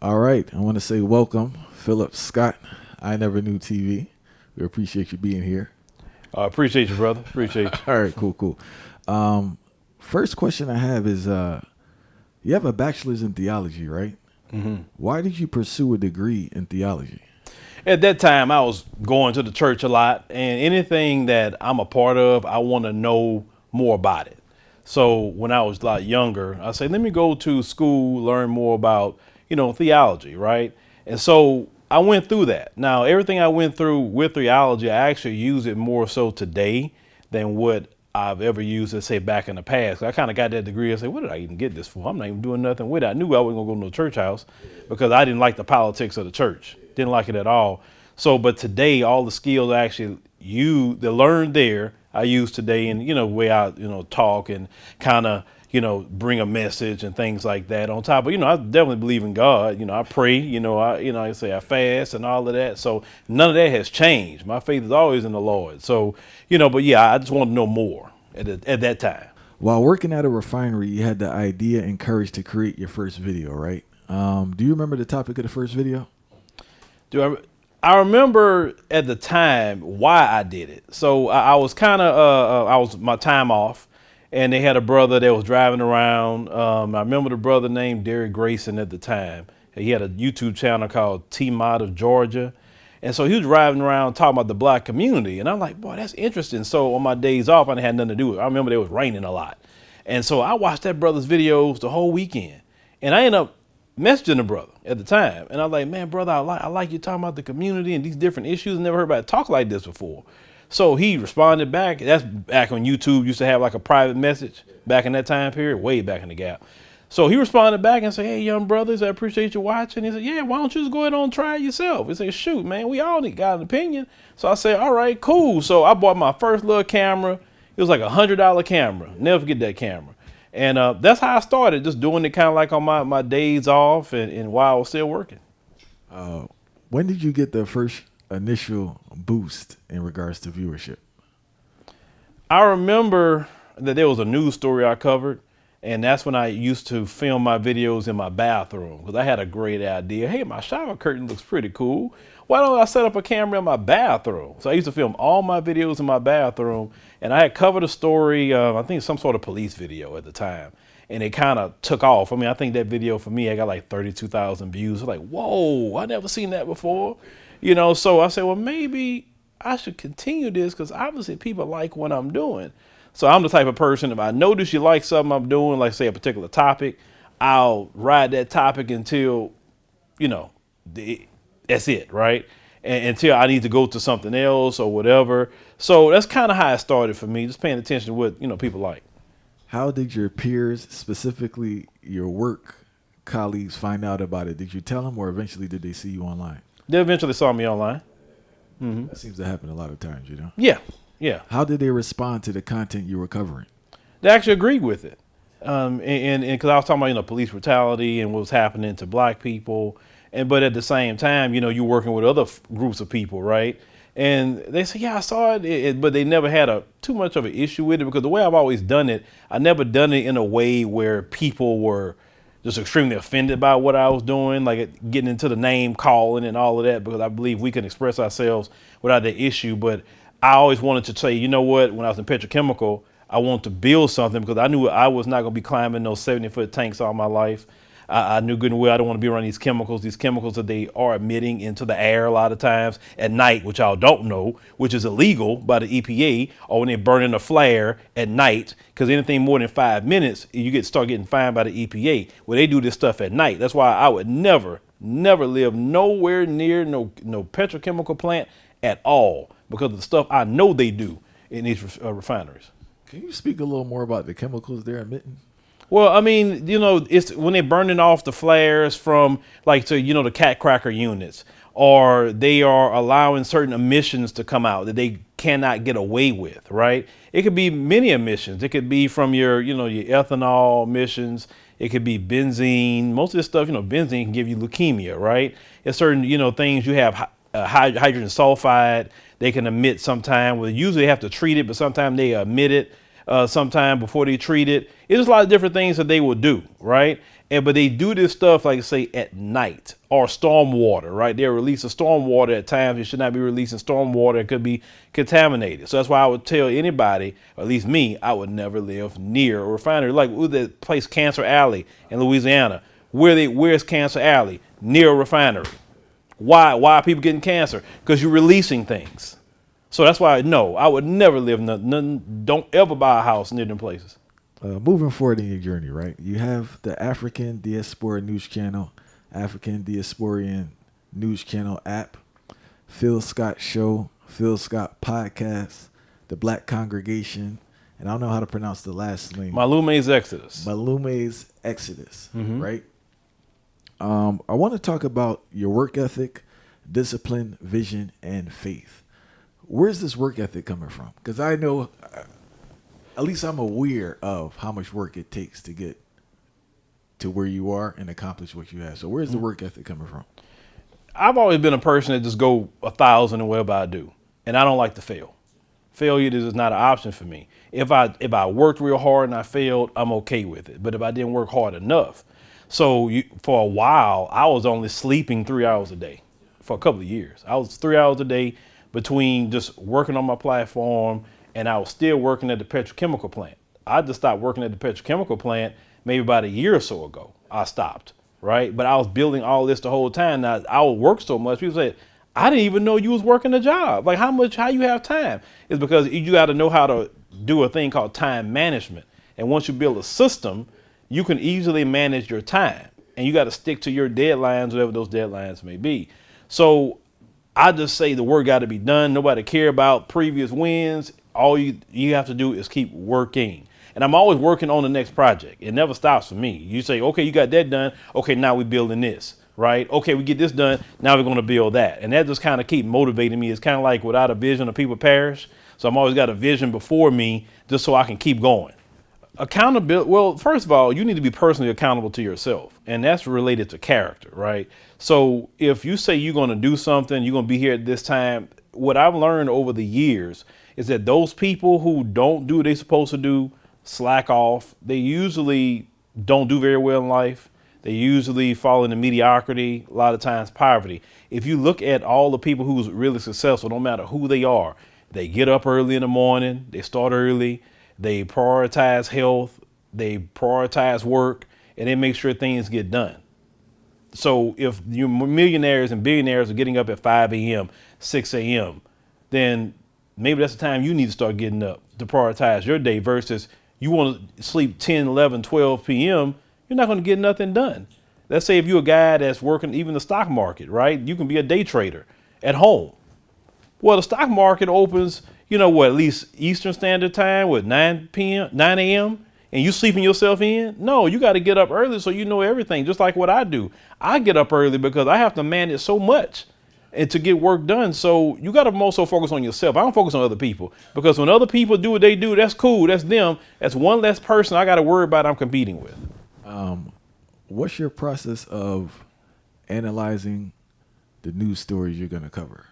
All right. I want to say welcome, Philip Scott. I Never Knew TV. We appreciate you being here. I appreciate you, brother. Appreciate you. All right, cool. Um, First question I have is you have a bachelor's in theology, right? Why did you pursue a degree in theology? At that time, I was going to the church a lot, and anything that I'm a part of, I want to know more about it. So when I was a lot younger, I said, let me go to school, learn more about, theology, right? And so I went through that. Now, everything I went through with theology, I actually use it more so today than what I've ever used it, say, back in the past. I kind of got that degree. I said, what did I even get this for? I'm not even doing nothing with it. I knew I wasn't going to go to no church house because I didn't like the politics of the church. Didn't like it at all. So, but today, all the skills I actually learned there, I use today in, way I, talk and kind of, bring a message and things like that on top of, I definitely believe in God. I pray, I say I fast and all of that. So none of that has changed. My faith is always in the Lord. So, but yeah, I just want to know more at that time. While working at a refinery, you had the idea and courage to create your first video, right? Do you remember the topic of the first video? I remember at the time why I did it. So I was kind of, I was my time off, and they had a brother that was driving around. I remember the brother named Derek Grayson at the time. He had a YouTube channel called T-Mod of Georgia. And so he was driving around talking about the black community. And I'm like, boy, that's interesting. So on my days off, I didn't have nothing to do with it. I remember it was raining a lot. And so I watched that brother's videos the whole weekend. And I ended up messaging the brother at the time. And I was like, man, brother, I like you talking about the community and these different issues. I never heard about talk like this before. So he responded back. That's back on YouTube. Used to have like a private message back in that time period, way back in the gap. So he responded back and said, hey, young brothers, I appreciate you watching. He said, yeah, why don't you just go ahead and try it yourself? He said, shoot, man, we all got an opinion. So I said, all right, cool. So I bought my first little camera. It was like $100 camera. Never forget that camera. And that's how I started, just doing it kind of like on my days off and while I was still working. When did you get the first initial boost in regards to viewership? I remember that there was a news story I covered, and that's when I used to film my videos in my bathroom because I had a great idea. Hey, my shower curtain looks pretty cool. Why don't I set up a camera in my bathroom? So I used to film all my videos in my bathroom, and I had covered a story, I think some sort of police video at the time, and it kind of took off. I mean, I think that video for me, I got like 32,000 views. I'm like, whoa, I never seen that before. So I said, well, maybe I should continue this because obviously people like what I'm doing. So I'm the type of person, if I notice you like something I'm doing, like say a particular topic, I'll ride that topic until, that's it, right? And until I need to go to something else or whatever. So that's kind of how it started for me, just paying attention to what, people like. How did your peers, specifically your work colleagues, find out about it? Did you tell them, or eventually did they see you online? They eventually saw me online. That seems to happen a lot of times, Yeah. How did they respond to the content you were covering? They actually agreed with it. And because I was talking about, police brutality and what was happening to black people. But at the same time, you're working with other groups of people, right? And they say, yeah, I saw it, but they never had too much of an issue with it because the way I've always done it, I never done it in a way where people were just extremely offended by what I was doing, like getting into the name calling and all of that, because I believe we can express ourselves without the issue. But I always wanted to say, you know what, when I was in petrochemical, I wanted to build something because I knew I was not going to be climbing those 70-foot tanks all my life. I knew good and well I don't want to be around these chemicals that they are emitting into the air a lot of times at night, which y'all don't know, which is illegal by the EPA, or when they're burning a flare at night, because anything more than 5 minutes, you start getting fined by the EPA. Well, they do this stuff at night. That's why I would never live nowhere near no petrochemical plant at all because of the stuff I know they do in these refineries. Can you speak a little more about the chemicals they're emitting? Well, I mean, it's when they're burning off the flares from the cat cracker units, or they are allowing certain emissions to come out that they cannot get away with, right? It could be many emissions. It could be from your ethanol emissions. It could be benzene. Most of this stuff, benzene can give you leukemia, right? It's certain, things you have hydrogen sulfide. They can emit sometime. Well, usually they have to treat it, but sometimes they emit it. sometime before they treat it. It's just a lot of different things that they will do, right? But they do this stuff, like say, at night, or storm water, right? They'll release a storm water at times. You should not be releasing storm water. It could be contaminated. So that's why I would tell anybody, or at least me, I would never live near a refinery. Like the place Cancer Alley in Louisiana. Where's Cancer Alley? Near a refinery. Why are people getting cancer? Because you're releasing things. So that's why, no, I would never live none. Don't ever buy a house near them places. Moving forward in your journey, right? You have the African Diaspora News Channel, African Diasporian News Channel app, Phil Scott Show, Phil Scott Podcast, the Black Congregation, and I don't know how to pronounce the last name. Malume's Exodus. Malume's Exodus, right? I want to talk about your work ethic, discipline, vision, and faith. Where's this work ethic coming from? Because I know, at least I'm aware of how much work it takes to get to where you are and accomplish what you have. So where's the work ethic coming from? I've always been a person that just go 1,000 in whatever I do, and I don't like to fail. Failure is not an option for me. If I worked real hard and I failed, I'm okay with it. But if I didn't work hard enough, for a while, I was only sleeping 3 hours a day for a couple of years. I was 3 hours a day between just working on my platform, and I was still working at the petrochemical plant. I just stopped working at the petrochemical plant maybe about a year or so ago. I stopped, right? But I was building all this the whole time. Now, I would work so much. People say, I didn't even know you was working a job. Like, how you have time? It's because you got to know how to do a thing called time management. And once you build a system, you can easily manage your time. And you got to stick to your deadlines, whatever those deadlines may be. So I just say the work got to be done. Nobody care about previous wins. All you have to do is keep working. And I'm always working on the next project. It never stops for me. You say, okay, you got that done. Okay, now we're building this, right? Okay, we get this done. Now we're going to build that. And that just kind of keep motivating me. It's kind of like without a vision, the people perish. So I'm always got a vision before me just so I can keep going. Accountability. Well, first of all, you need to be personally accountable to yourself. And that's related to character, right? So if you say you're going to do something, you're going to be here at this time. What I've learned over the years is that those people who don't do what they're supposed to do, slack off, they usually don't do very well in life. They usually fall into mediocrity, a lot of times poverty. If you look at all the people who's really successful, no matter who they are, they get up early in the morning, they start early, they prioritize health, they prioritize work, and they make sure things get done. So if you millionaires and billionaires are getting up at 5 a.m., 6 a.m., then maybe that's the time you need to start getting up to prioritize your day versus you want to sleep 10, 11, 12 p.m., you're not going to get nothing done. Let's say if you're a guy that's working even the stock market, right? You can be a day trader at home. Well, the stock market opens, at least Eastern Standard Time, 9 a.m., and you sleeping yourself in? No, you got to get up early so you know everything, just like what I do. I get up early because I have to manage so much and to get work done. So you got to more so focus on yourself. I don't focus on other people because when other people do what they do, that's cool. That's them. That's one less person I got to worry about I'm competing with. What's your process of analyzing the news stories you're going to cover?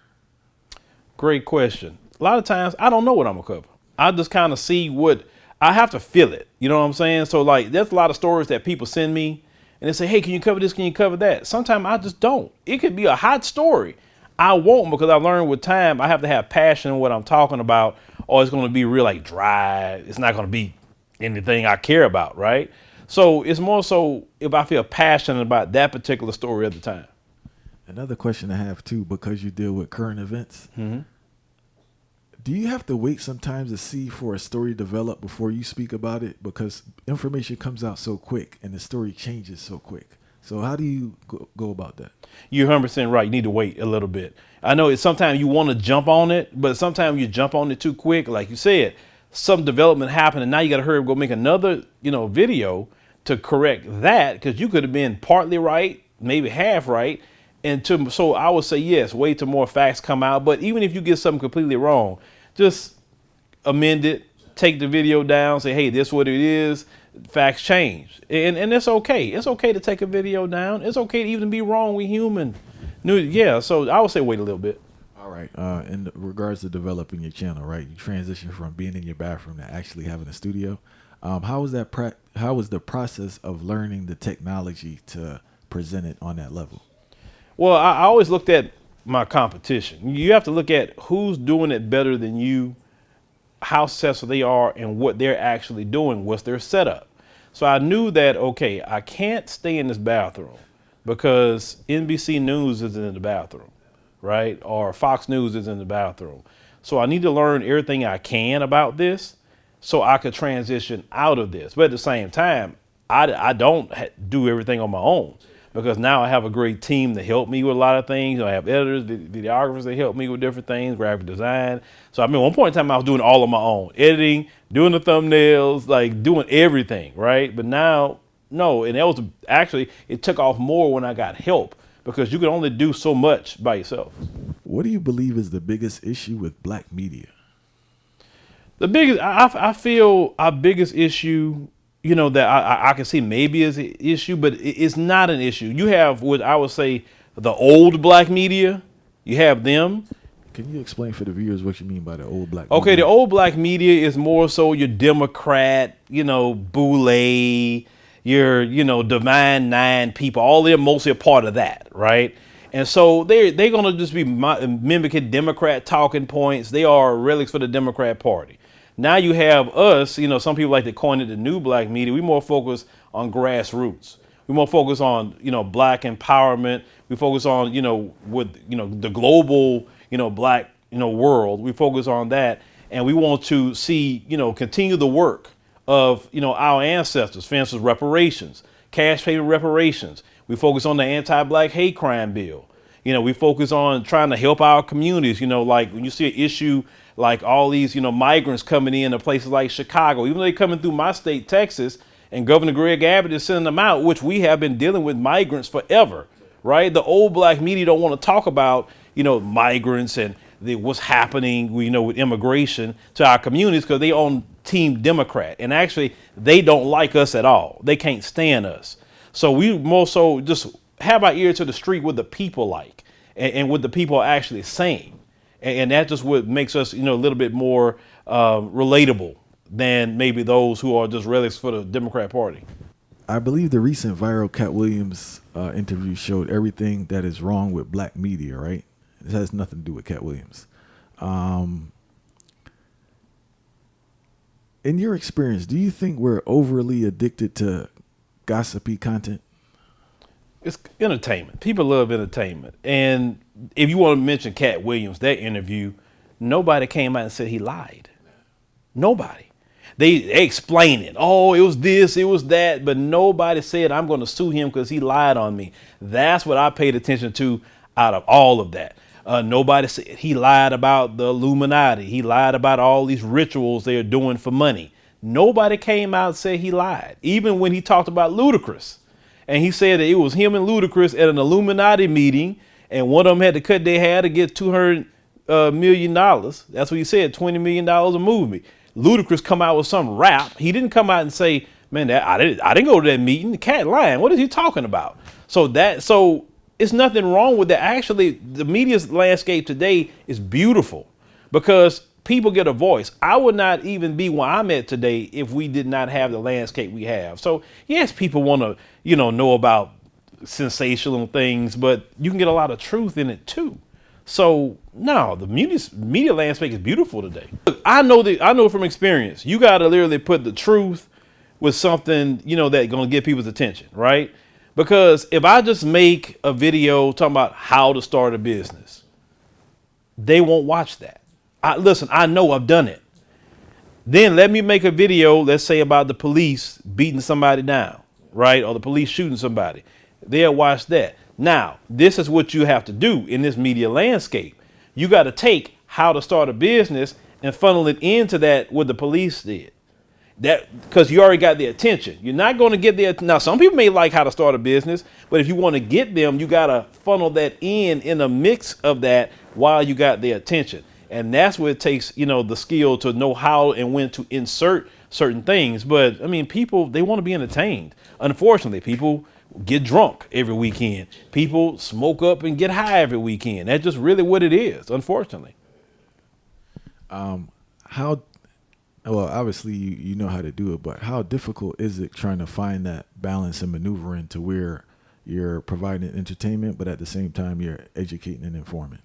Great question. A lot of times I don't know what I'm going to cover. I just kind of see what I have to feel it. You know what I'm saying? So like there's a lot of stories that people send me and they say, hey, can you cover this? Can you cover that? Sometimes I just don't. It could be a hot story. I won't because I learned with time I have to have passion in what I'm talking about or it's going to be real like dry. It's not going to be anything I care about, right? So it's more so if I feel passionate about that particular story at the time. Another question I have too, because you deal with current events, do you have to wait sometimes to see for a story develop before you speak about it? Because information comes out so quick and the story changes so quick. So how do you go about that? You're 100% right. You need to wait a little bit. I know it's sometimes you want to jump on it, but sometimes you jump on it too quick. Like you said, some development happened and now you got to hurry up, go make another, video to correct that because you could have been partly right, maybe half right. So I would say, yes, wait till more facts come out. But even if you get something completely wrong, just amend it, take the video down, say, hey, this is what it is. Facts change. And it's okay. It's okay to take a video down. It's okay to even be wrong. We human. Yeah, so I would say wait a little bit. All right. In regards to developing your channel, right? You transition from being in your bathroom to actually having a studio. How was that? How was the process of learning the technology to present it on that level? Well, I always looked at my competition. You have to look at who's doing it better than you, how successful they are, and what they're actually doing, what's their setup. So I knew that, okay, I can't stay in this bathroom because NBC News is in the bathroom, right? Or Fox News is in the bathroom. So I need to learn everything I can about this so I could transition out of this. But at the same time, I don't do everything on my own, because now I have a great team to help me with a lot of things. I have editors, videographers that help me with different things, graphic design. So I mean, one point in time I was doing all on my own, editing, doing the thumbnails, like doing everything, right? But now, no, and that was actually, it took off more when I got help, because you can only do so much by yourself. What do you believe is the biggest issue with black media? The biggest, I feel our biggest issue, you know, that I can see maybe is an issue, but it's not an issue. You have what I would say the old black media. You have them. Can you explain for the viewers what you mean by the old black Okay, media? the old black media is more so your Democrat, you know, Boule, your, you know, Divine Nine people. All they're mostly a part of that, right? And so they're going to just be mimicking Democrat talking points. They are relics for the Democrat Party. Now you have us, you know, some people like to coin it the new black media. We more focus on grassroots. We more focus on, you know, black empowerment. We focus on, you know, with, you know, the global, you know, black, you know, world. We focus on that. And we want to see, you know, continue the work of, you know, our ancestors, for instance, reparations, cash payment reparations. We focus on the anti-black hate crime bill. You know, we focus on trying to help our communities, you know, like when you see an issue like all these, you know, migrants coming in to places like Chicago, even though they're coming through my state, Texas, and Governor Greg Abbott is sending them out, which we have been dealing with migrants forever, right? The old black media don't want to talk about, you know, migrants and what's happening, you know, with immigration to our communities, because they own Team Democrat. And actually, they don't like us at all. They can't stand us. So we more so just have our ear to the street with the people like, and what the people are actually saying. And that's just what makes us, you know, a little bit more relatable than maybe those who are just relics for the Democrat Party. I believe the recent viral Cat Williams interview showed everything that is wrong with black media, right? It has nothing to do with Cat Williams. In your experience, do you think we're overly addicted to gossipy content? It's entertainment. People love entertainment. And if you want to mention Cat Williams, that interview, nobody came out and said he lied. Nobody. They explain it. Oh, it was this, it was that, but nobody said I'm going to sue him because he lied on me. That's what I paid attention to out of all of that. Nobody said he lied about the Illuminati. He lied about all these rituals they are doing for money. Nobody came out and said he lied. Even when he talked about Ludacris. And he said that it was him and Ludacris at an Illuminati meeting, and one of them had to cut their hair to get $200 million. That's what he said, $20 million a movie. Ludacris come out with some rap. He didn't come out and say, man, I didn't go to that meeting. The cat lying. What is he talking about? So it's nothing wrong with that. Actually, the media landscape today is beautiful because people get a voice. I would not even be where I'm at today if we did not have the landscape we have. So yes, people want to, you know about sensational things, but you can get a lot of truth in it too. So no, the media landscape is beautiful today. Look, I know from experience, you got to literally put the truth with something, you know, that's going to get people's attention, right? Because if I just make a video talking about how to start a business, they won't watch that. Listen, I know I've done it. Then let me make a video, let's say about the police beating somebody down, right? Or the police shooting somebody. They'll watch that. Now, this is what you have to do in this media landscape. You got to take how to start a business and funnel it into that what the police did. That because you already got their attention. You're not going to get their now. Some people may like how to start a business, but if you want to get them, you got to funnel that in a mix of that while you got their attention. And that's what it takes, you know, the skill to know how and when to insert certain things. But I mean, people, they want to be entertained. Unfortunately, people get drunk every weekend. People smoke up and get high every weekend. That's just really what it is, unfortunately. How well, obviously you know how to do it, but how difficult is it trying to find that balance and maneuvering to where you're providing entertainment, but at the same time you're educating and informing?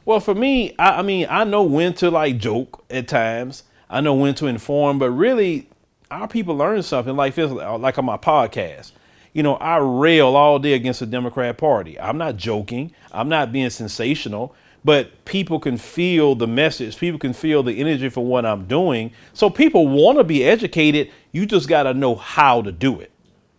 Well, for me, I mean, I know when to like joke at times. I know when to inform, but really, our people learn something. Like on my podcast, I rail all day against the Democrat Party. I'm not joking. I'm not being sensational, but people can feel the message. People can feel the energy for what I'm doing. So people want to be educated. You just got to know how to do it.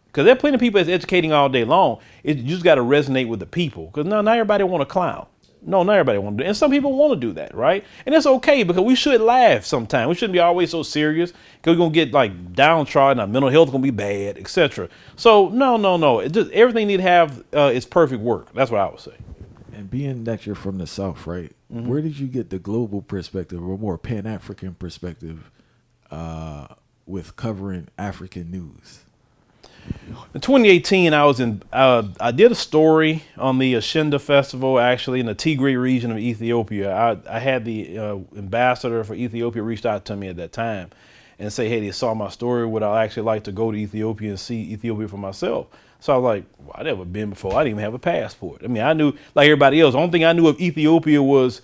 Because there are plenty of people that's educating all day long. You just got to resonate with the people. Because not everybody want to clown. No, not everybody want to do it. And some people want to do that, right? And that's okay, because we should laugh sometimes. We shouldn't be always so serious, because we're going to get like downtrodden, our mental health is going to be bad, etc. So no. Everything need to have its perfect work. That's what I would say. And being that you're from the South, right? Mm-hmm. Where did you get the global perspective or more Pan-African perspective with covering African news? In 2018, I did a story on the Ashinda Festival, actually in the Tigray region of Ethiopia. I had the ambassador for Ethiopia reached out to me at that time and say, hey, they saw my story. Would I actually like to go to Ethiopia and see Ethiopia for myself? So I was like, well, I'd never been before. I didn't even have a passport. I mean, I knew, like everybody else, the only thing I knew of Ethiopia was,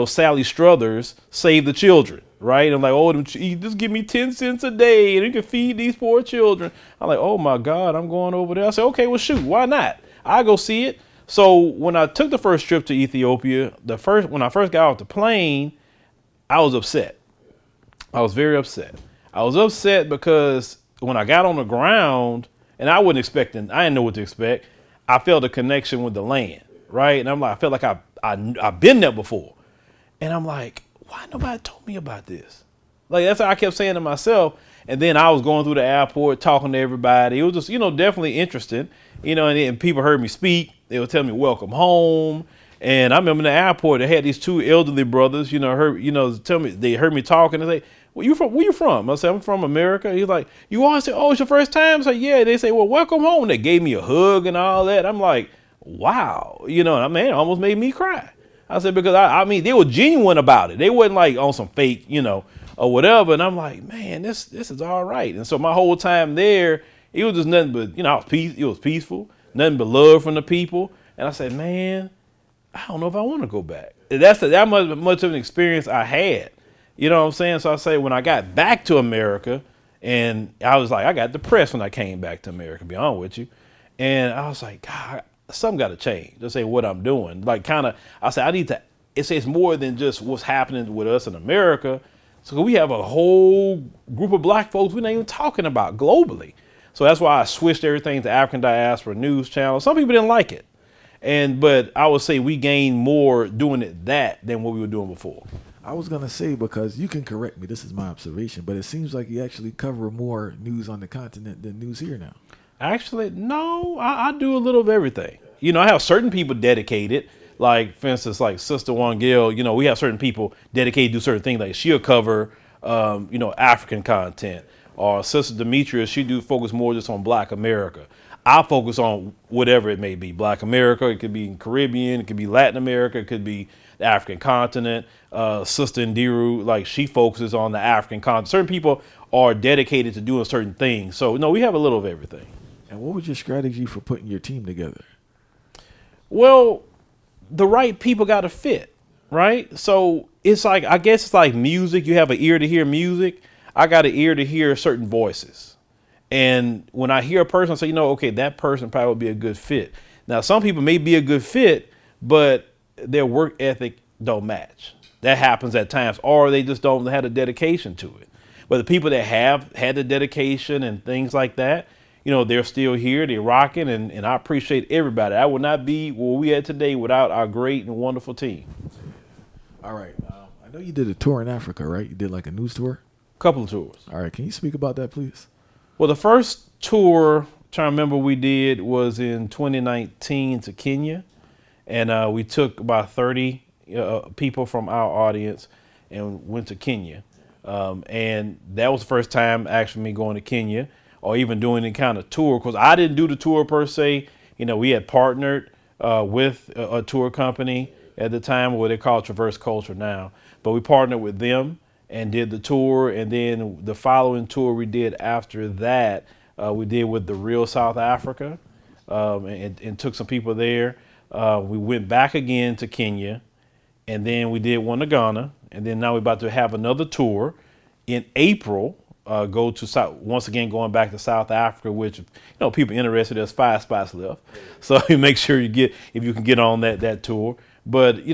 Sally Struthers, Save the Children. Right? I'm like, oh, just give me 10 cents a day and you can feed these poor children. I'm like, oh my God, I'm going over there. I said, okay, well, shoot, why not? I'll go see it. So when I took the first trip to Ethiopia, when I first got off the plane, I was upset. I was very upset. I was upset because when I got on the ground, and I didn't know what to expect. I felt a connection with the land, right? And I'm like, I felt like I've been there before. And I'm like, why nobody told me about this? Like, that's what I kept saying to myself. And then I was going through the airport, talking to everybody. It was just, definitely interesting, and people heard me speak. They would tell me, welcome home. And I remember in the airport, they had these two elderly brothers, tell me, they heard me talking and they say, where you from? I said, I'm from America. He's like, you always say, oh, it's your first time? I said, yeah. They say, well, welcome home. They gave me a hug and all that. I'm like, wow. And it almost made me cry. I said, because I mean, they were genuine about it. They wasn't like on some fake, or whatever. And I'm like, man, this is all right. And so my whole time there, it was just nothing but, it was peaceful, nothing but love from the people. And I said, man, I don't know if I want to go back. That's that much of an experience I had. You know what I'm saying? So I say, when I got back to America, and I was like, I got depressed when I came back to America, to be honest with you. And I was like, God, something got to change. Just say what I'm doing. Like I said, I need to, it's more than just what's happening with us in America. So we have a whole group of black folks we're not even talking about globally. So that's why I switched everything to African Diaspora News Channel. Some people didn't like it. But I would say we gained more doing it than what we were doing before. I was going to say, because you can correct me, this is my observation, but it seems like you actually cover more news on the continent than news here now. Actually, no, I do a little of everything. I have certain people dedicated, like, for instance, like Sister Wangel, we have certain people dedicated to do certain things, like she'll cover, African content. Or Sister Demetrius, she do focus more just on Black America. I focus on whatever it may be. Black America, it could be in Caribbean, it could be Latin America, it could be the African continent. Sister Ndiru, like, she focuses on the African continent. Certain people are dedicated to doing certain things. So, no, we have a little of everything. And what was your strategy for putting your team together? Well, the right people got to fit, right? So it's like, I guess it's like music. You have an ear to hear music. I got an ear to hear certain voices. And when I hear a person, I say, okay, that person probably would be a good fit. Now, some people may be a good fit, but their work ethic don't match. That happens at times, or they just don't have the dedication to it. But the people that have had the dedication and things like that, they're still here, they're rocking, and I appreciate everybody. I would not be where we at today without our great and wonderful team. All right. I know you did a tour in Africa, right? You did like a news tour? Couple of tours. All right. Can you speak about that, please? Well, the first tour, trying to remember, we did was in 2019 to Kenya. And we took about 30 people from our audience and went to Kenya. And that was the first time actually me going to Kenya. or even doing any kind of tour. Because I didn't do the tour per se. We had partnered with a tour company at the time, what they call Traverse Culture now. But we partnered with them and did the tour. And then the following tour we did after that, we did with the Real South Africa, and took some people there. We went back again to Kenya, and then we did one to Ghana. And then now we're about to have another tour in April. Go to once again, going back to South Africa, which people interested. There's 5 spots left, so you make sure if you can get on that tour. But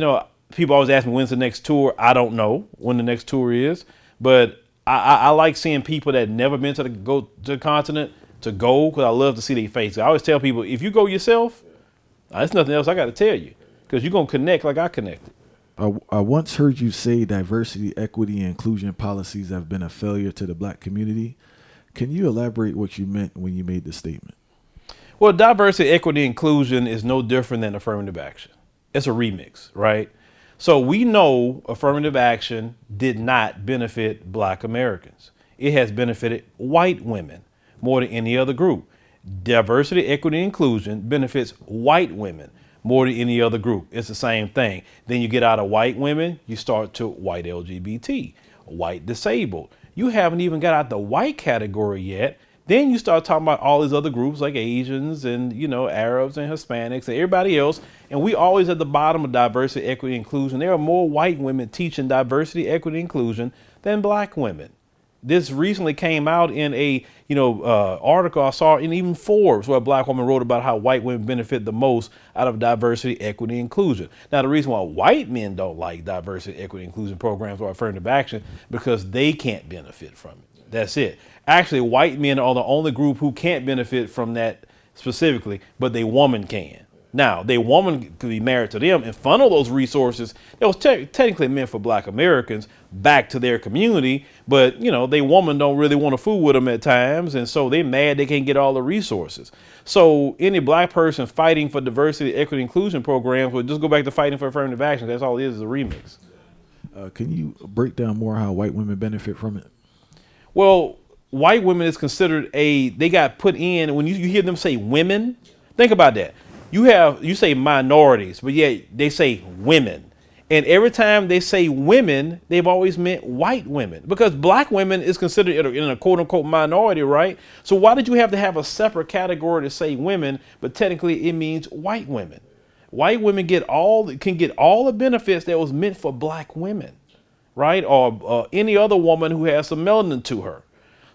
people always ask me when's the next tour. I don't know when the next tour is, but I like seeing people that never been to the continent to go, because I love to see their face. I always tell people, if you go yourself, there's nothing else I got to tell you, because you're gonna connect like I connected. I once heard you say diversity, equity, and inclusion policies have been a failure to the Black community. Can you elaborate what you meant when you made the statement? Well, diversity, equity, inclusion is no different than affirmative action. It's a remix, right? So we know affirmative action did not benefit Black Americans. It has benefited white women more than any other group. Diversity, equity, and inclusion benefits white women more than any other group. It's the same thing. Then you get out of white women, you start to white LGBT, white disabled. You haven't even got out the white category yet. Then you start talking about all these other groups like Asians and, Arabs and Hispanics and everybody else. And we always at the bottom of diversity, equity, inclusion. There are more white women teaching diversity, equity, inclusion than Black women. This recently came out in a, article I saw in even Forbes, where a Black woman wrote about how white women benefit the most out of diversity, equity, inclusion. Now, the reason why white men don't like diversity, equity, inclusion programs or affirmative action, because they can't benefit from it. That's it. Actually, white men are the only group who can't benefit from that specifically, but they woman can. Now, they woman could be married to them and funnel those resources that was technically meant for Black Americans back to their community. But, they woman don't really want to fool with them at times. And so they're mad they can't get all the resources. So any Black person fighting for diversity, equity, inclusion programs would just go back to fighting for affirmative action. That's all it is a remix. Can you break down more how white women benefit from it? Well, white women is considered they got put in, when you hear them say women, think about that. You say minorities, but yet they say women. And every time they say women, they've always meant white women, because Black women is considered in a quote unquote minority, right? So why did you have to have a separate category to say women, but technically it means white women? White women can get all the benefits that was meant for Black women, right? Or any other woman who has some melanin to her.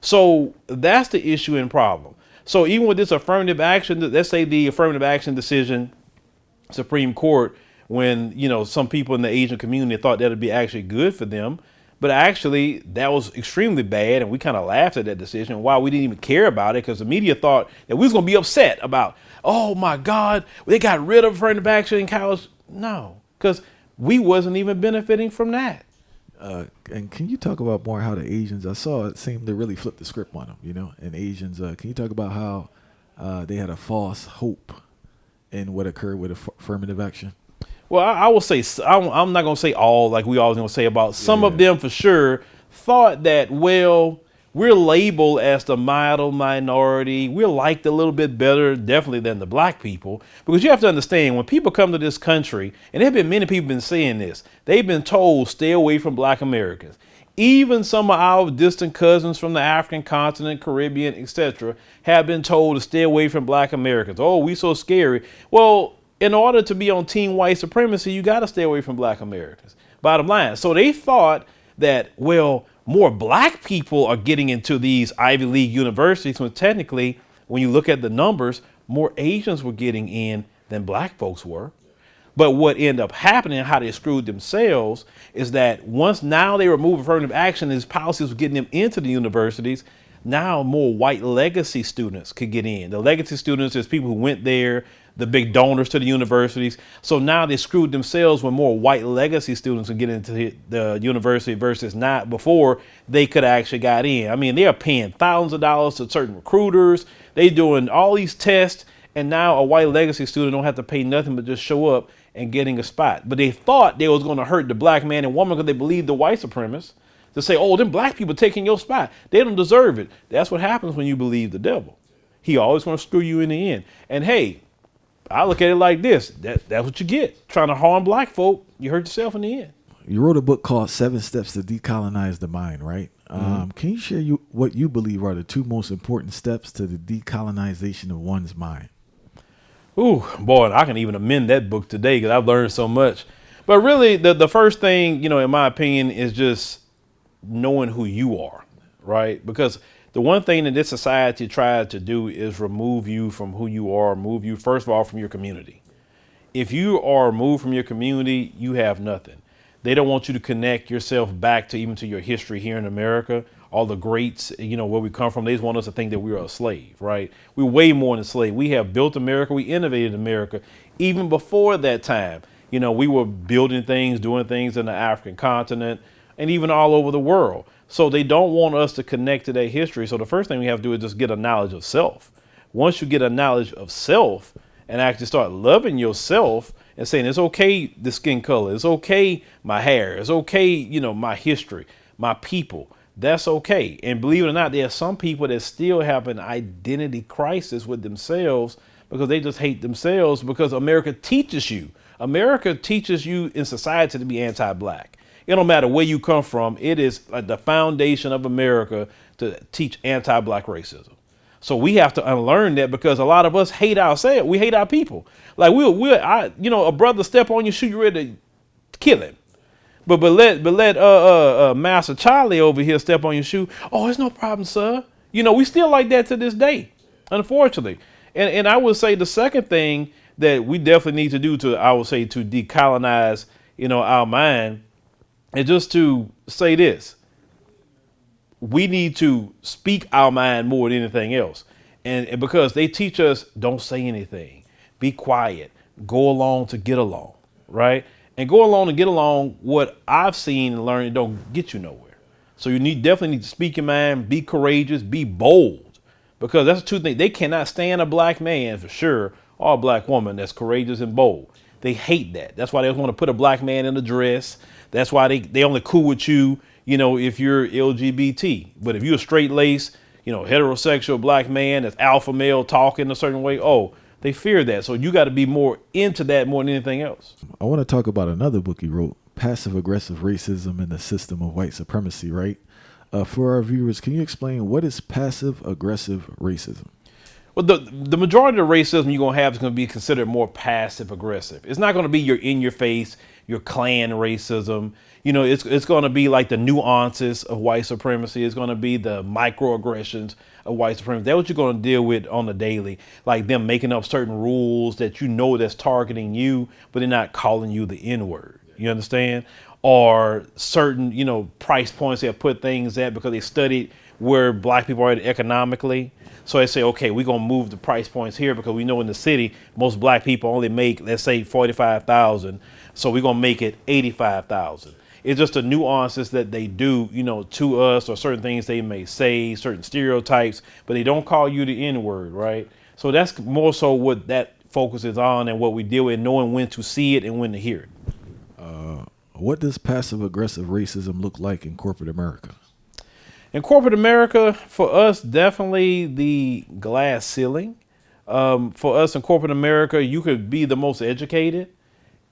So that's the issue and problem. So even with this affirmative action, let's say the affirmative action decision, Supreme Court, when, some people in the Asian community thought that would be actually good for them, but actually that was extremely bad. And we kind of laughed at that decision. Why we didn't even care about it, because the media thought that we was going to be upset about, oh my God, they got rid of affirmative action in college. No, because we wasn't even benefiting from that. And can you talk about more how the Asians, I saw it seemed to really flip the script on them, and Asians, can you talk about how they had a false hope in what occurred with affirmative action? Well, I will say, I'm not going to say all, like we always going to say about some of them for sure, thought that, well, we're labeled as the mild minority. We're liked a little bit better, definitely, than the Black people. Because you have to understand, when people come to this country, and there have been many people been saying this, they've been told stay away from Black Americans. Even some of our distant cousins from the African continent, Caribbean, etc., have been told to stay away from Black Americans. Oh, we so scary. Well, in order to be on team white supremacy, you got to stay away from Black Americans. Bottom line. So they thought that, well, more Black people are getting into these Ivy League universities, when technically, when you look at the numbers, more Asians were getting in than Black folks were. But what ended up happening, how they screwed themselves, is that once now they remove affirmative action, these policies were getting them into the universities. Now more white legacy students could get in. The legacy students is people who went there, the big donors to the universities. So now they screwed themselves when more white legacy students would get into the university versus not before they could actually got in. I mean, they are paying thousands of dollars to certain recruiters. They doing all these tests. And now a white legacy student don't have to pay nothing but just show up and getting a spot. But they thought they was going to hurt the Black man and woman because they believed the white supremacists. to say, oh, them black people taking your spot. They don't deserve it. That's what happens when you believe the devil. He always want to screw you in the end. And hey, I look at it like this. That's what you get. Trying to harm black folk, you hurt yourself in the end. You wrote a book called 7 Steps to Decolonize the Mind, right? Can you share what you believe are the 2 most important steps to the decolonization of one's mind? Ooh, boy, I can even amend that book today because I've learned so much. But really, the first thing, in my opinion, is just knowing who you are, right? Because the one thing that this society tries to do is remove you from who you are, remove you, first of all, from your community. If you are removed from your community, you have nothing. They don't want you to connect yourself back to even to your history here in America, all the greats, where we come from. They just want us to think that we are a slave, right? We're way more than a slave. We have built America. We innovated America. Even before that time, we were building things, doing things in the African continent and even all over the world. So they don't want us to connect to that history. So the first thing we have to do is just get a knowledge of self. Once you get a knowledge of self and actually start loving yourself and saying, it's okay, the skin color, it's okay, my hair, it's okay, my history, my people, that's okay. And believe it or not, there are some people that still have an identity crisis with themselves because they just hate themselves because America teaches you in society to be anti-black. It don't matter where you come from. It is like the foundation of America to teach anti-black racism. So we have to unlearn that because a lot of us hate ourselves. We hate our people. Like a brother step on your shoe, you're ready to kill him. But let Master Charlie over here step on your shoe. Oh, it's no problem, sir. We still like that to this day, unfortunately. And I would say the second thing that we definitely need to do to decolonize, our mind is just to say this. We need to speak our mind more than anything else. And because they teach us, don't say anything, be quiet, go along to get along, right? And go along to get along, what I've seen and learned don't get you nowhere. So you definitely need to speak your mind, be courageous, be bold, because that's the 2 things. They cannot stand a black man for sure, or a black woman that's courageous and bold. They hate that. That's why they want to put a black man in a dress. That's why they only cool with you, if you're LGBT. But if you're a straight lace, heterosexual black man that's alpha male talking a certain way, they fear that. So you got to be more into that more than anything else. I want to talk about another book you wrote, Passive Aggressive Racism and the System of White Supremacy, right? For our viewers, can you explain what is passive aggressive racism? Well, the majority of racism you're going to have is going to be considered more passive aggressive. It's not going to be your in your face, your Klan racism. It's going to be like the nuances of white supremacy. It's going to be the microaggressions of white supremacy. That's what you're going to deal with on the daily, like them making up certain rules that that's targeting you, but they're not calling you the N-word. You understand? Or certain, price points they have put things at because they studied where black people are economically. So they say, okay, we're going to move the price points here because we know in the city, most black people only make, let's say, $45,000. So we're going to make it $85,000. It's just the nuances that they do, to us, or certain things they may say, certain stereotypes, but they don't call you the N-word, right? So that's more so what that focuses on and what we deal with, knowing when to see it and when to hear it. What does passive aggressive racism look like in corporate America? In corporate America, for us, definitely the glass ceiling. For us in corporate America, you could be the most educated,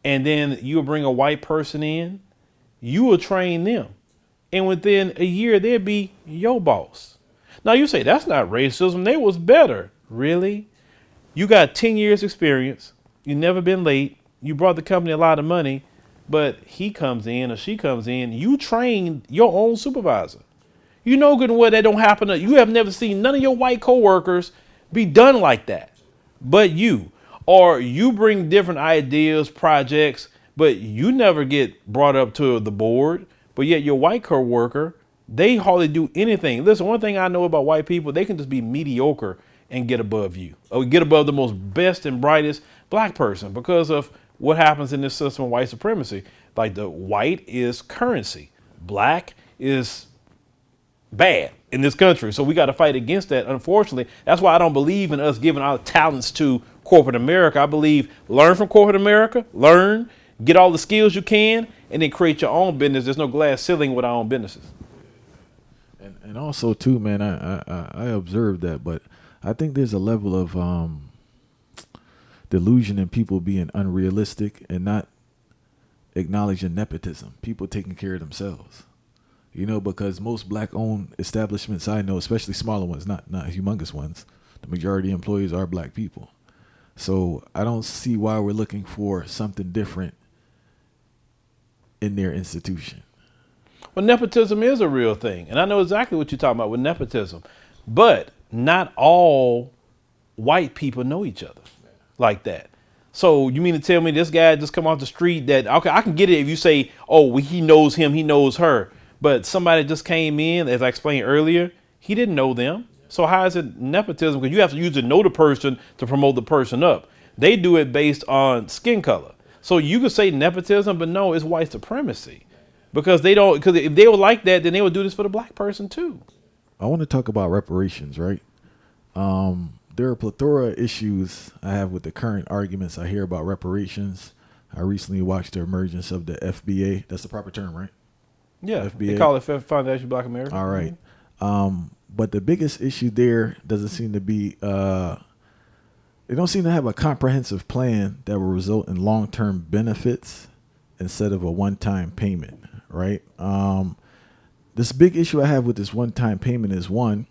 and then you'll bring a white person in, you will train them, and within a year, they'll be your boss. Now you say, that's not racism. They was better. Really? You got 10 years experience. You never been late. You brought the company a lot of money, but he comes in or she comes in, you train your own supervisor. You know good and well that don't happen. You have never seen none of your white coworkers be done like that, but you. Or you bring different ideas, projects, but you never get brought up to the board. But yet your white coworker, they hardly do anything. Listen, one thing I know about white people, they can just be mediocre and get above you, or get above the most best and brightest black person because of what happens in this system of white supremacy. Like the white is currency, black is bad in this country. So we got to fight against that. Unfortunately, that's why I don't believe in us giving our talents to corporate America. I believe learn from corporate America, get all the skills you can, and then create your own business. There's no glass ceiling with our own businesses. And also too, man, I observed that, but I think there's a level of delusion in people being unrealistic and not acknowledging nepotism. People taking care of themselves. Because most black-owned establishments I know, especially smaller ones, not humongous ones, the majority of employees are black people. So I don't see why we're looking for something different in their institution. Well, nepotism is a real thing, and I know exactly what you're talking about with nepotism. But not all white people know each other like that. So you mean to tell me this guy just come off the street that, okay, I can get it if you say, oh, well, he knows him, he knows her. But somebody just came in, as I explained earlier, he didn't know them. So how is it nepotism? Because you have to use to know the person to promote the person up. They do it based on skin color. So you could say nepotism, but no, it's white supremacy. Because if they were like that, then they would do this for the black person too. I want to talk about reparations, right? There are a plethora of issues I have with the current arguments I hear about reparations. I recently watched the emergence of the FBA. That's the proper term, right? Yeah, FBA. they call it Foundation Black America. All right. But the biggest issue there doesn't seem to be, they don't seem to have a comprehensive plan that will result in long-term benefits instead of a one-time payment, right? This big issue I have with this one-time payment is, one,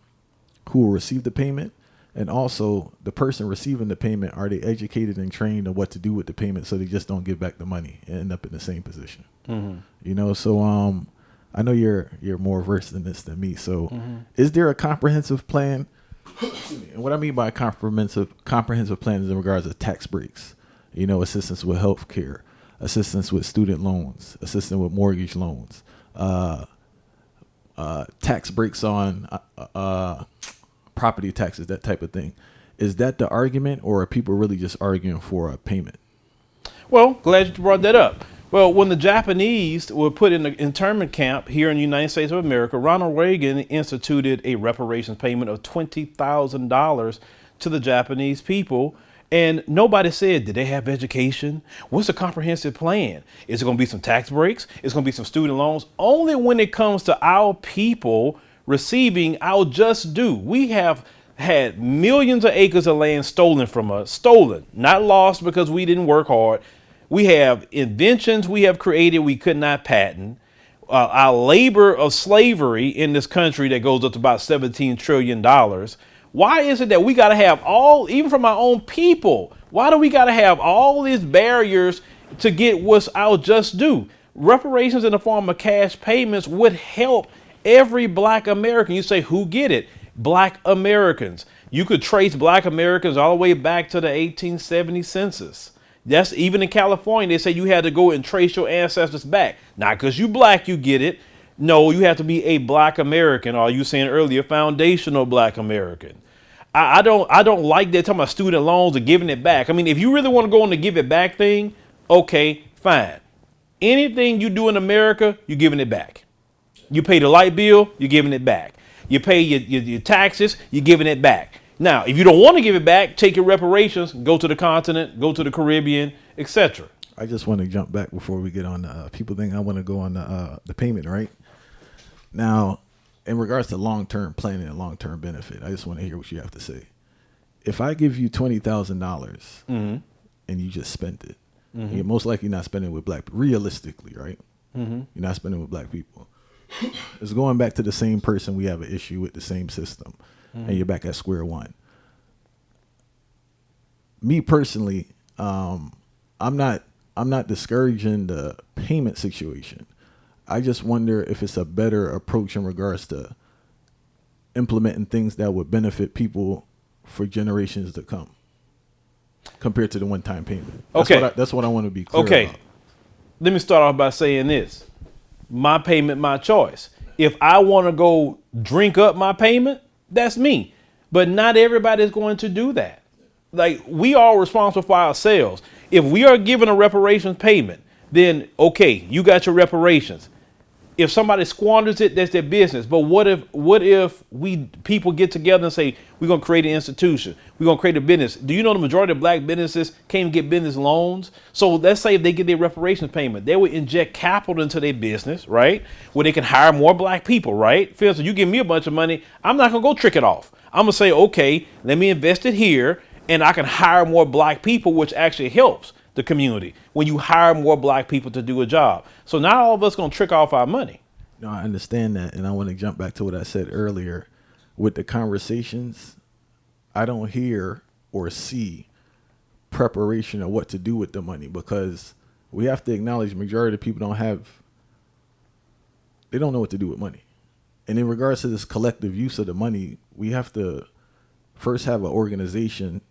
who will receive the payment, and also the person receiving the payment, are they educated and trained on what to do with the payment so they just don't give back the money and end up in the same position? Mm-hmm. So I know you're more versed in this than me. So is there a comprehensive plan? And what I mean by comprehensive plan is in regards to tax breaks, assistance with health care, assistance with student loans, assistance with mortgage loans, tax breaks on property taxes, that type of thing. Is that the argument, or are people really just arguing for a payment? Well, glad you brought that up. Well, when the Japanese were put in the internment camp here in the United States of America, Ronald Reagan instituted a reparations payment of $20,000 to the Japanese people. And nobody said, did they have education? What's the comprehensive plan? Is it going to be some tax breaks? Is it going to be some student loans? Only when it comes to our people receiving our just due. We have had millions of acres of land stolen from us, not lost because we didn't work hard. We have inventions we have created we could not patent. Our labor of slavery in this country that goes up to about $17 trillion. Why is it that we got to have even from our own people, why do we got to have all these barriers to get what's our just due? Reparations in the form of cash payments would help every black American. You say, who get it? Black Americans. You could trace black Americans all the way back to the 1870 census. That's even in California. They say you had to go and trace your ancestors back. Not because you black, you get it. No, you have to be a black American, or you saying earlier, foundational black American. I don't like that talking about student loans or giving it back. I mean, if you really want to go on the give it back thing, okay, fine. Anything you do in America, you're giving it back. You pay the light bill, you're giving it back. You pay your taxes, you're giving it back. Now, if you don't want to give it back, take your reparations, go to the continent, go to the Caribbean, etc. I just want to jump back before we get on. People think I want to go on the payment, right? Now, in regards to long-term planning and long-term benefit, I just want to hear what you have to say. If I give you $20,000 and you just spent it, you're most likely not spending it with black people, realistically, right? You're not spending it with black people. It's going back to the same person we have an issue with, the same system, and you're back at square one. Me personally, I'm not discouraging the payment situation. I just wonder if it's a better approach in regards to implementing things that would benefit people for generations to come, compared to the one-time payment. That's what I want to be clear about. Let me start off by saying this. My payment, my choice. If I want to go drink up my payment, that's me. But not everybody is going to do that. Like, we are responsible for ourselves. If we are given a reparations payment, then okay, you got your reparations. If somebody squanders it, that's their business. But what if people get together and say, we're gonna create an institution, we're gonna create a business? Do you know the majority of black businesses can't even get business loans? So let's say if they get their reparations payment, they would inject capital into their business, right? Where they can hire more black people, right? For instance, you give me a bunch of money, I'm not gonna go trick it off. I'm gonna say, okay, let me invest it here, and I can hire more black people, which actually helps the community when you hire more black people to do a job. So not all of us gonna trick off our money. No, I understand that, and I want to jump back to what I said earlier. With the conversations, I don't hear or see preparation of what to do with the money, because we have to acknowledge the majority of people they don't know what to do with money. And in regards to this collective use of the money, we have to first have an organization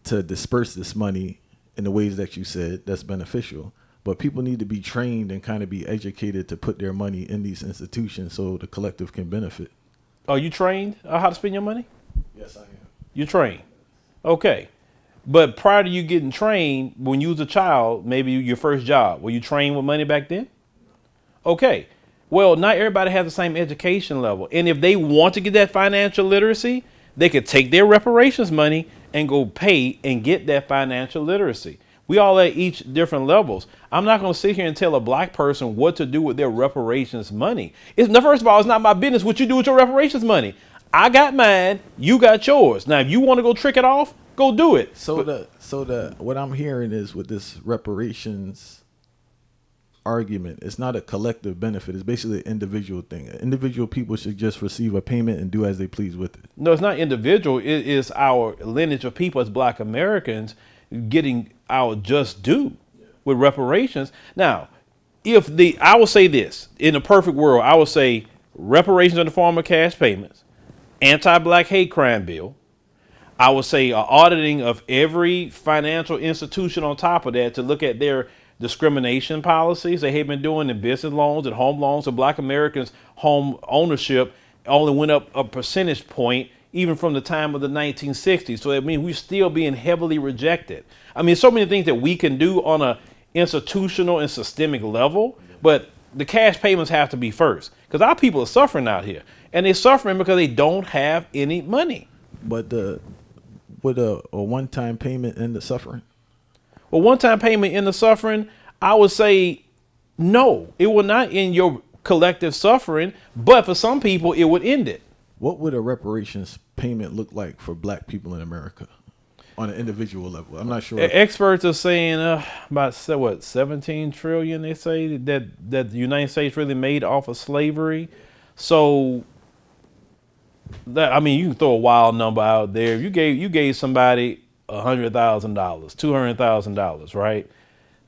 to disperse this money in the ways that you said that's beneficial. But people need to be trained and kind of be educated to put their money in these institutions so the collective can benefit. Are you trained how to spend your money? Yes, I am. You're trained. Okay. But prior to you getting trained, when you was a child, maybe your first job, were you trained with money back then? Okay. Well, not everybody has the same education level. And if they want to get that financial literacy, they could take their reparations money and go pay and get that financial literacy. We all at each different levels. I'm not going to sit here and tell a black person what to do with their reparations money. First of all, it's not my business what you do with your reparations money. I got mine, you got yours. Now, if you want to go trick it off, go do it. So what I'm hearing is, with this reparations argument, it's not a collective benefit. It's basically an individual thing. Individual people should just receive a payment and do as they please with it. No, it's not individual. It is our lineage of people as black Americans getting our just due with reparations. Now, I will say this, in a perfect world, I would say reparations in the form of cash payments, anti-black hate crime bill. I would say auditing of every financial institution on top of that to look at their discrimination policies they have been doing in business loans and home loans. So black Americans' home ownership only went up a percentage point even from the time of the 1960s. So that means we're still being heavily rejected. I mean, so many things that we can do on a institutional and systemic level, but the cash payments have to be first, because our people are suffering out here, and they're suffering because they don't have any money. But would a one-time payment end the suffering? Well, one-time payment in the suffering, I would say no, it will not end your collective suffering, but for some people it would end it. What would a reparations payment look like for black people in America on an individual level? I'm not sure. Experts are saying about 17 trillion, they say, that the United States really made off of slavery. So that, I mean, you can throw a wild number out there. If you gave somebody $100,000, $200,000, right?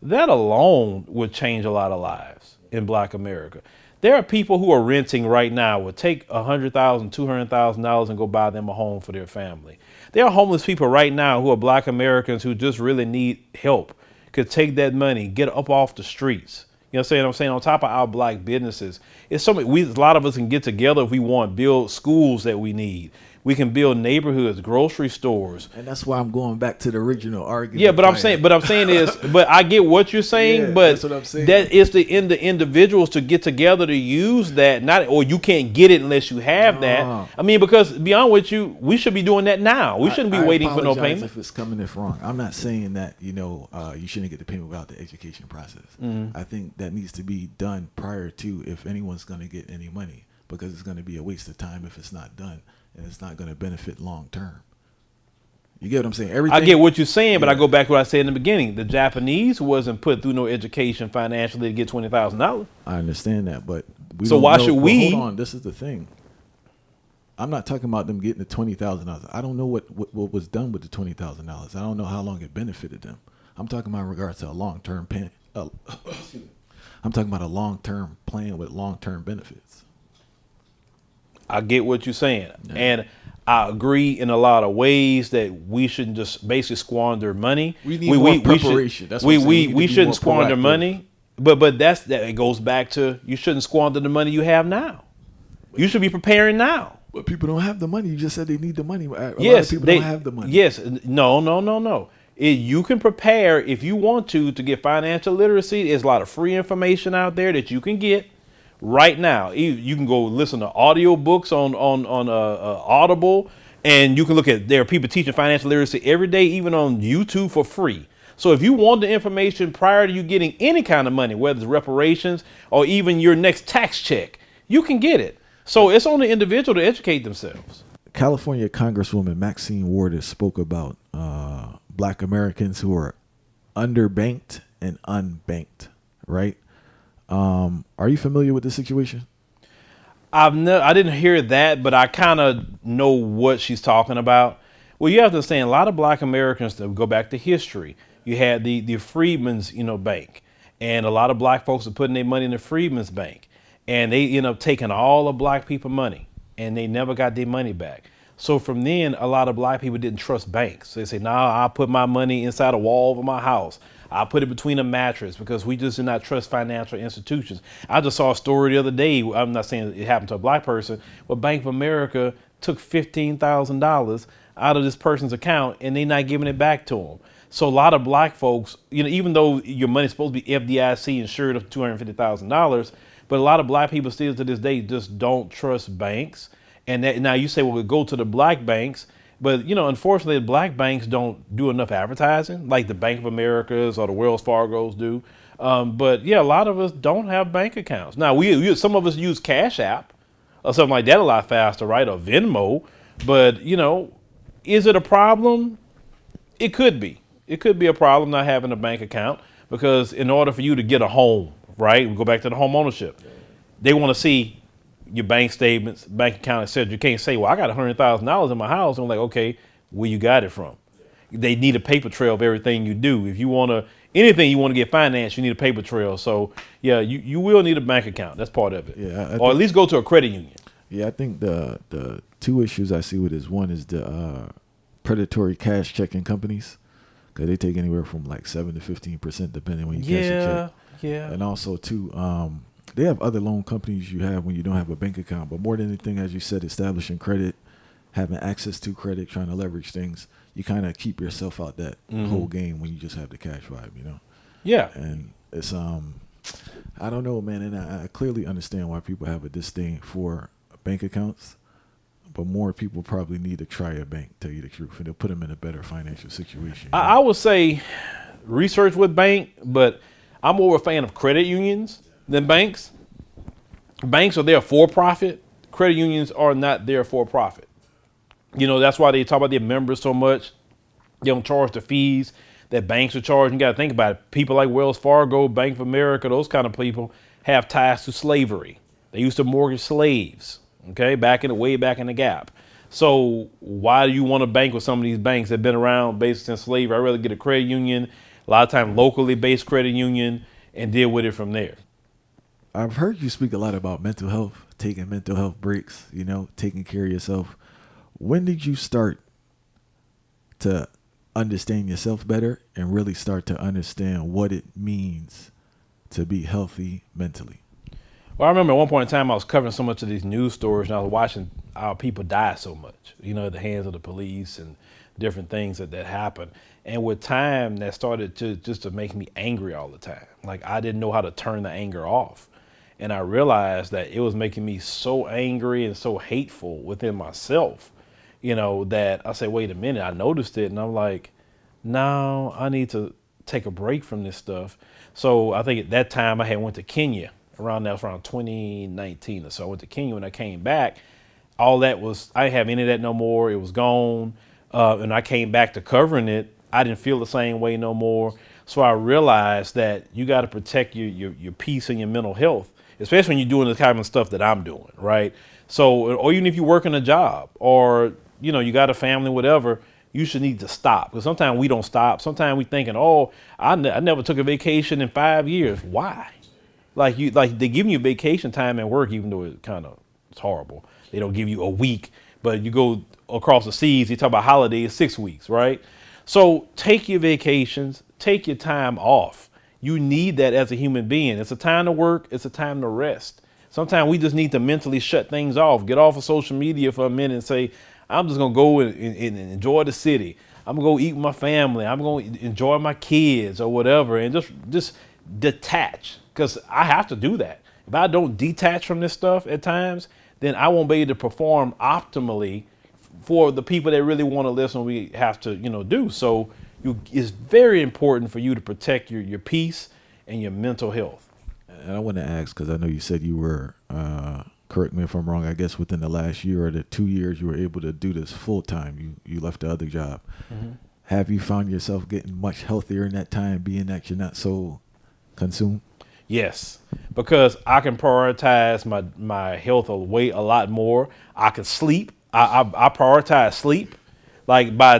That alone would change a lot of lives in black America. There are people who are renting right now would take $100,000, $200,000 and go buy them a home for their family. There are homeless people right now who are black Americans who just really need help, could take that money, get up off the streets. You know what I'm saying? On top of our black businesses, it's so many, a lot of us can get together if we want to build schools that we need. We can build neighborhoods, grocery stores. And that's why I'm going back to the original argument. Yeah, but I'm saying is, but I get what you're saying, Yeah, but that's what I'm saying. that is the individuals to get together to use that, or you can't get it unless you have that. I mean, because beyond with you, we should be doing that now. We shouldn't be waiting for no apologize payment. if it's coming if wrong. I'm not saying that, you shouldn't get the payment without the education process. Mm-hmm. I think that needs to be done prior to, if anyone's going to get any money, because it's going to be a waste of time if it's not done. And it's not going to benefit long term. You get what I'm saying? Everything. I get what you're saying, but I go back to what I said in the beginning. The Japanese wasn't put through no education financially to get $20,000. I understand that, but why should we? Hold on, this is the thing. I'm not talking about them getting the $20,000. I don't know what was done with the $20,000. I don't know how long it benefited them. I'm talking about in regards to a long-term plan. I'm talking about a long-term plan with long-term benefits. I get what you're saying. Yeah. And I agree in a lot of ways that we shouldn't just basically squander money. We need more preparation. We shouldn't squander money. But it goes back to, you shouldn't squander the money you have now. You should be preparing now. But people don't have the money. You just said they need the money. A lot of people don't have the money. Yes. No. You can prepare if you want to get financial literacy. There's a lot of free information out there that you can get. right now. You can go listen to audio books on Audible, and you can look at, there are people teaching financial literacy every day, even on YouTube for free. So if you want the information prior to you getting any kind of money, whether it's reparations or even your next tax check, you can get it. So it's on the individual to educate themselves. California Congresswoman Maxine Waters spoke about Black Americans who are underbanked and unbanked, right? Are you familiar with this situation? I didn't hear that, but I kind of know what she's talking about. Well, you have to understand, a lot of Black Americans, that go back to history. You had the Freedmen's, bank, and a lot of Black folks are putting their money in the Freedmen's bank, and they end up taking all of Black people money, and they never got their money back. So from then, a lot of Black people didn't trust banks. They say, "Nah, I'll put my money inside a wall of my house. I'll put it between a mattress," because we just do not trust financial institutions. I just saw a story the other day. I'm not saying it happened to a Black person, but Bank of America took $15,000 out of this person's account, and they're not giving it back to them. So a lot of Black folks, even though your money's supposed to be FDIC insured of $250,000, but a lot of Black people still to this day just don't trust banks. And that, now you say, well, we go to the Black banks, but unfortunately, the Black banks don't do enough advertising like the Bank of Americas or the Wells Fargo's do. But yeah, a lot of us don't have bank accounts. Now some of us use Cash App or something like that a lot faster, right? Or Venmo. But is it a problem? It could be. It could be a problem not having a bank account, because in order for you to get a home, right? We go back to the home ownership. They want to see your bank statements, bank account, etc. You can't say, "Well, I got $100,000 in my house." And I'm like, okay, where you got it from? They need a paper trail of everything you do. If you want anything you want to get financed, you need a paper trail. So yeah, you will need a bank account. That's part of it. Yeah, or at least go to a credit union. Yeah, I think the two issues I see with this, one is the predatory cash checking companies, because they take anywhere from like 7 to 15% depending when you cash a check. Yeah. And also too, they have other loan companies you have when you don't have a bank account. But more than anything, as you said, establishing credit, having access to credit, trying to leverage things, you kind of keep yourself out that whole game when you just have the cash vibe, Yeah. And it's I don't know, man, and I clearly understand why people have a disdain for bank accounts, but more people probably need to try a bank, tell you the truth, and they'll put them in a better financial situation. I would say research with bank, but I'm more a fan of credit unions than banks. Banks are there for profit. Credit unions are not there for profit. That's why they talk about their members so much. They don't charge the fees that banks are charging. You got to think about it. People like Wells Fargo, Bank of America, those kind of people have ties to slavery. They used to mortgage slaves, okay, way back in the Gap. So why do you want to bank with some of these banks that have been around based in slavery? I'd rather get a credit union, a lot of times locally based credit union, and deal with it from there. I've heard you speak a lot about mental health, taking mental health breaks, taking care of yourself. When did you start to understand yourself better and really start to understand what it means to be healthy mentally? Well, I remember at one point in time I was covering so much of these news stories, and I was watching our people die so much, at the hands of the police and different things that happen. And with time, that started to make me angry all the time. Like, I didn't know how to turn the anger off. And I realized that it was making me so angry and so hateful within myself, that I said, wait a minute, I noticed it. And I'm like, no, I need to take a break from this stuff. So I think at that time I had went to Kenya around 2019 or so. I went to Kenya. When I came back, all that was, I didn't have any of that no more. It was gone. And I came back to covering it. I didn't feel the same way no more. So I realized that you got to protect your peace and your mental health, especially when you're doing the kind of stuff that I'm doing, right? So, or even if you're working a job or, you got a family, whatever, you should need to stop. Because sometimes we don't stop. Sometimes we thinking, oh, I never took a vacation in 5 years. Why? Like they giving you vacation time at work, even though it's horrible. They don't give you a week, but you go across the seas, you talk about holidays, 6 weeks, right? So take your vacations, take your time off. You need that as a human being. It's a time to work. It's a time to rest. Sometimes we just need to mentally shut things off, get off of social media for a minute and say, I'm just going to go and enjoy the city. I'm going to go eat with my family. I'm going to enjoy my kids or whatever, and just detach, because I have to do that. if I don't detach from this stuff at times, then I won't be able to perform optimally for the people that really want to listen. We have to, do. So it's very important for you to protect your peace and your mental health. And I want to ask, because I know you said you were, correct me if I'm wrong, I guess within the last year or the 2 years, you were able to do this full time. You left the other job. Mm-hmm. Have you found yourself getting much healthier in that time, being that you're not so consumed? Yes, because I can prioritize my health a lot more. I can sleep. I prioritize sleep. Like by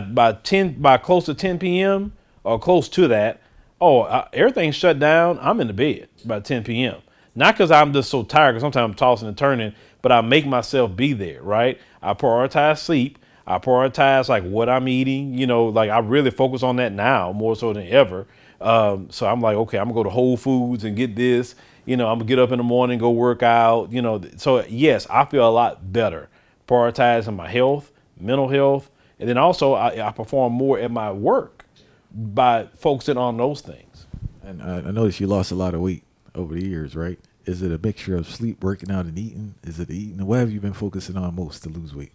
close to 10 p.m. or close to that, everything's shut down. I'm in the bed by 10 p.m. Not because I'm just so tired, because sometimes I'm tossing and turning, but I make myself be there, right? I prioritize sleep. I prioritize like what I'm eating, like I really focus on that now more so than ever. So I'm like, okay, I'm gonna go to Whole Foods and get this, I'm gonna get up in the morning, go work out, so yes, I feel a lot better prioritizing my health, mental health. And then also I perform more at my work by focusing on those things. And I noticed you lost a lot of weight over the years, right? Is it a mixture of sleep, working out, and eating? Is it eating? What have you been focusing on most to lose weight?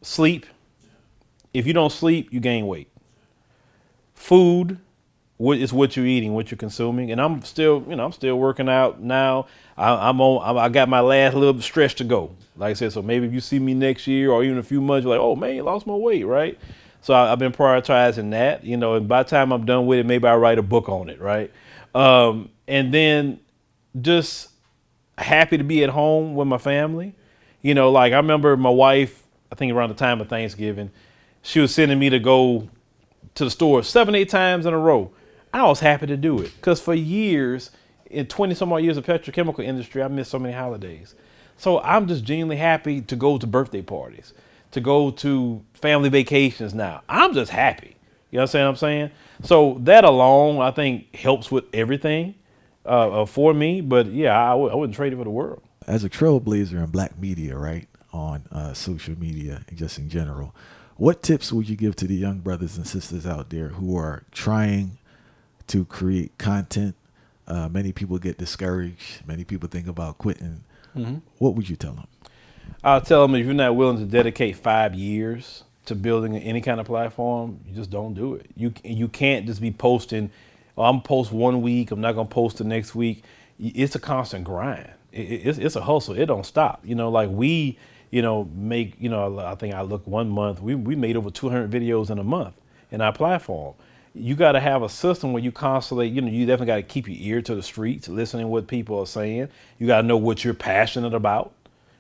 Sleep. If you don't sleep, you gain weight. Food is what you're eating, what you're consuming. And I'm still working out now. I got my last little stretch to go. Like I said, so maybe if you see me next year or even a few months, you're like, oh man, you lost more weight, right? So I've been prioritizing that, and by the time I'm done with it, maybe I write a book on it, right? And then just happy to be at home with my family. Like I remember my wife, I think around the time of Thanksgiving, she was sending me to go to the store 7-8 times in a row. I was happy to do it because for years, in 20 some odd years of petrochemical industry, I missed so many holidays. So I'm just genuinely happy to go to birthday parties, to go to family vacations now. I'm just happy. You know what I'm saying? So that alone, I think, helps with everything for me. But yeah, I wouldn't trade it for the world. As a trailblazer in black media, right, on social media and just in general, what tips would you give to the young brothers and sisters out there who are trying to create content? Many people get discouraged. Many people think about quitting. Mm-hmm. What would you tell them? I'll tell them if you're not willing to dedicate 5 years to building any kind of platform, you just don't do it. You can't just be posting, I'm post 1 week, I'm not going to post the next week. It's a constant grind. It's a hustle. It don't stop. Like we, make, I think I look 1 month, we made over 200 videos in a month in our platform. You got to have a system where you constantly, you definitely got to keep your ear to the streets, listening to what people are saying. You got to know what you're passionate about,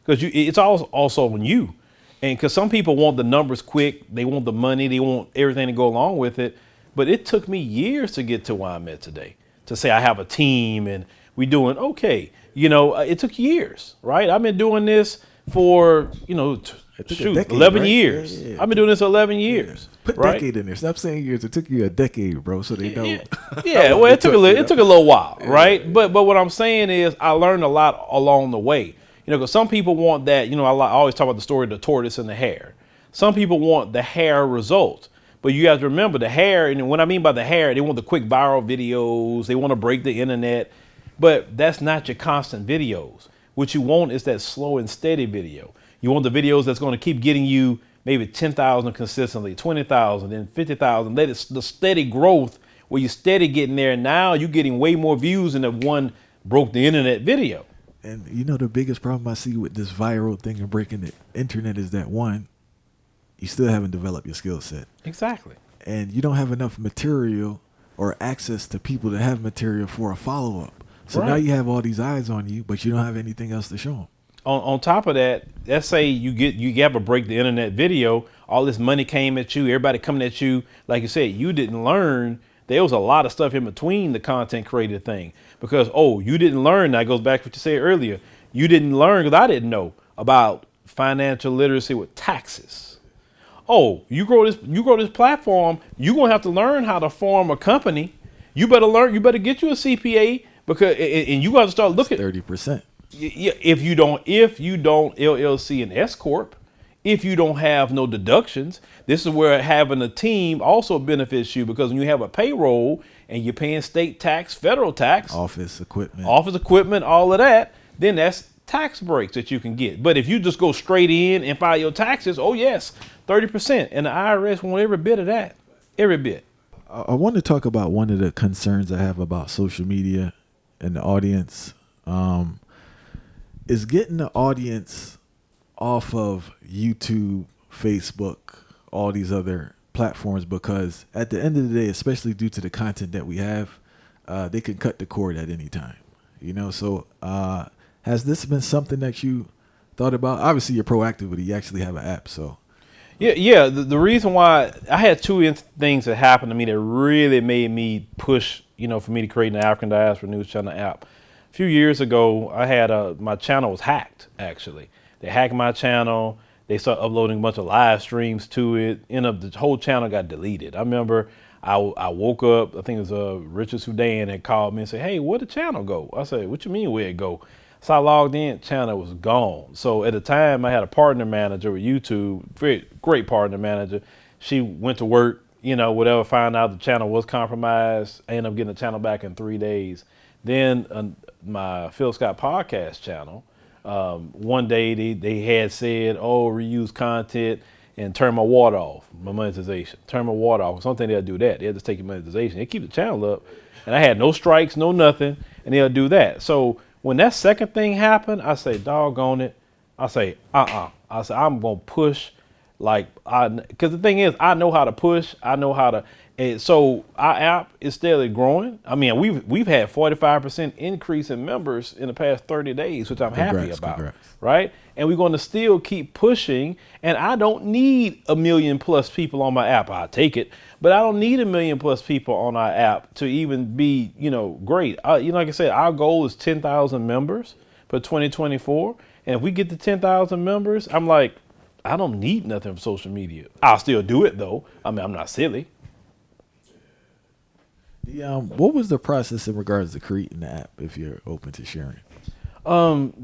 because it's also on you. And because some people want the numbers quick, they want the money, they want everything to go along with it. But it took me years to get to where I'm at today, to say I have a team and we doing okay. It took years, right? I've been doing this for, 11 right? years. Yeah. I've been doing this 11 years. Put right? decade in there. Stop saying years. It took you a decade, bro, so they know. Yeah, well, it took a little while, right? Yeah. But what I'm saying is I learned a lot along the way. Because some people want that, I always talk about the story of the tortoise and the hare. Some people want the hare result. But you have to remember the hare, and what I mean by the hare, they want the quick viral videos. They want to break the internet. But that's not your constant videos. What you want is that slow and steady video. You want the videos that's going to keep getting you maybe 10,000 consistently, 20,000, then 50,000. That is the steady growth where you steady getting there. Now you're getting way more views than the one broke the internet video. And the biggest problem I see with this viral thing and breaking the internet is that, one, you still haven't developed your skill set. Exactly. And you don't have enough material or access to people that have material for a follow-up. So now you have all these eyes on you, but you don't have anything else to show them. On top of that, let's say you have a break the internet video, all this money came at you, everybody coming at you. Like you said, you didn't learn. There was a lot of stuff in between the content creator thing because, you didn't learn. That goes back to what you said earlier. You didn't learn because I didn't know about financial literacy with taxes. You grow this platform, you're going to have to learn how to form a company. You better get you a CPA because, and you got to start looking. 30%. Yeah, if you don't LLC and S corp, if you don't have no deductions. This is where having a team also benefits you, because when you have a payroll and you're paying state tax, federal tax, Office equipment, all of that, then that's tax breaks that you can get. But if you just go straight in and file your taxes, oh yes, 30%. And the IRS want every bit of that, every bit. I want to talk about one of the concerns I have about social media and the audience, is getting the audience off of YouTube, Facebook, all these other platforms, because at the end of the day, especially due to the content that we have, they can cut the cord at any time, so has this been something that you thought about? Obviously you're proactive with it, you actually have an app, so yeah. The reason why I had two things that happened to me that really made me push, for me to create an African Diaspora News Channel app. A few years ago, I had my channel was hacked. Actually, they hacked my channel. They started uploading a bunch of live streams to it. The whole channel got deleted. I remember I woke up. I think it was Richard Sudan that called me and said, "Hey, where'd the channel go?" I said, "What you mean where'd it go?" So I logged in, channel was gone. So at the time I had a partner manager with YouTube, very great partner manager. She went to work, whatever, found out the channel was compromised. I ended up getting the channel back in 3 days. Then my Phil Scott podcast channel, one day they had said, reuse content and turn my water off, my monetization. Turn my water off. Something they'll do that. They'll just take your monetization. They keep the channel up. And I had no strikes, no nothing, and they'll do that. So when that second thing happened, I say, doggone it. I say, I say, I'm going to push because the thing is, I know how to push. I know how to. And so our app is steadily growing. I mean, we've had 45% increase in members in the past 30 days, which I'm happy about. Congrats. Right? And we're going to still keep pushing. And I don't need 1 million plus people on my app. I'll take it. But I don't need 1 million plus people on our app to even be, great. Like I said, our goal is 10,000 members for 2024. And if we get to 10,000 members, I'm like, I don't need nothing from social media. I'll still do it though. I mean, I'm not silly. What was the process in regards to creating the app, if you're open to sharing?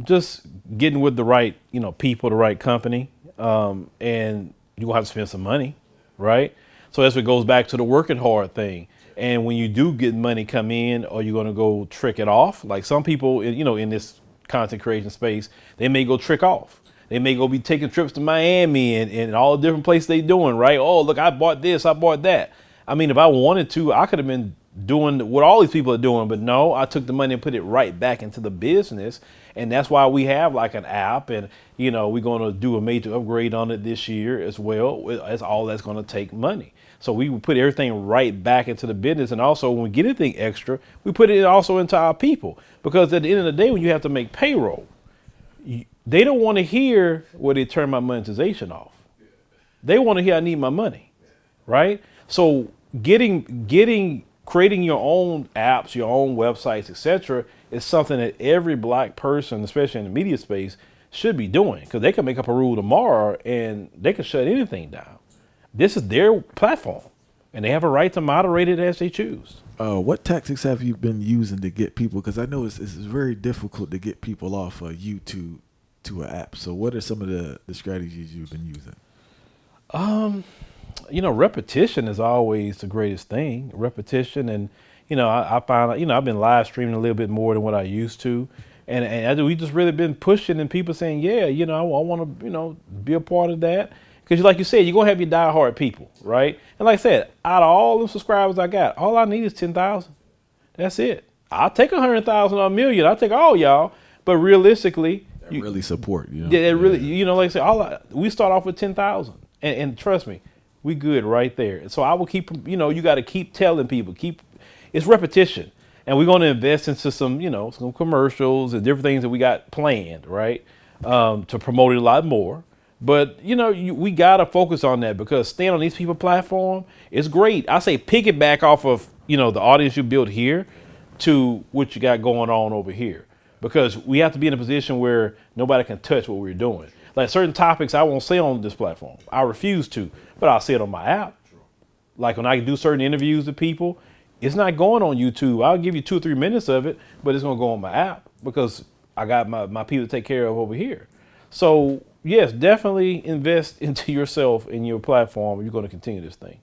Just getting with the right, people, the right company, and you're gonna have to spend some money, right? So that's what goes back to the working hard thing. And when you do get money come in, are you gonna go trick it off? Like some people, in this content creation space, they may go trick off. They may go be taking trips to Miami and all the different places they doing, right? Oh, look, I bought this, I bought that. I mean, if I wanted to, I could have been doing what all these people are doing, but no, I took the money and put it right back into the business. And that's why we have like an app, and we're going to do a major upgrade on it this year as well. That's all that's going to take money. So we put everything right back into the business. And also when we get anything extra, we put it also into our people, because at the end of the day, when you have to make payroll, they don't want to hear where they turn my monetization off. They want to hear I need my money, right? So creating your own apps, your own websites, etc., is something that every black person, especially in the media space, should be doing, because they can make up a rule tomorrow and they can shut anything down. This is their platform, and they have a right to moderate it as they choose. What tactics have you been using to get people? Because I know it's very difficult to get people off of YouTube to an app. So what are some of the strategies you've been using? Repetition is always the greatest thing. Repetition, and I found I've been live streaming a little bit more than what I used to, and we just really been pushing, and people saying, yeah, I want to be a part of that, because like you said, you're gonna have your diehard people, right? And like I said, out of all the subscribers I got, all I need is 10,000. That's it. I'll take 100,000 or 1 million. I'll take all y'all, but realistically, really support. Yeah, really, like I say, we start off with 10,000, and trust me, we good right there. And so I will keep, you got to keep telling people, it's repetition. And we're going to invest into some, some commercials and different things that we got planned, right? To promote it a lot more. But, we got to focus on that, because staying on these people platform is great. I say piggyback off of, the audience you built here to what you got going on over here, because we have to be in a position where nobody can touch what we're doing. Like certain topics I won't say on this platform. I refuse to, but I'll say it on my app. Like when I do certain interviews with people, it's not going on YouTube. I'll give you 2 or 3 minutes of it, but it's going to go on my app, because I got my people to take care of over here. So yes, definitely invest into yourself and your platform. You're going to continue this thing.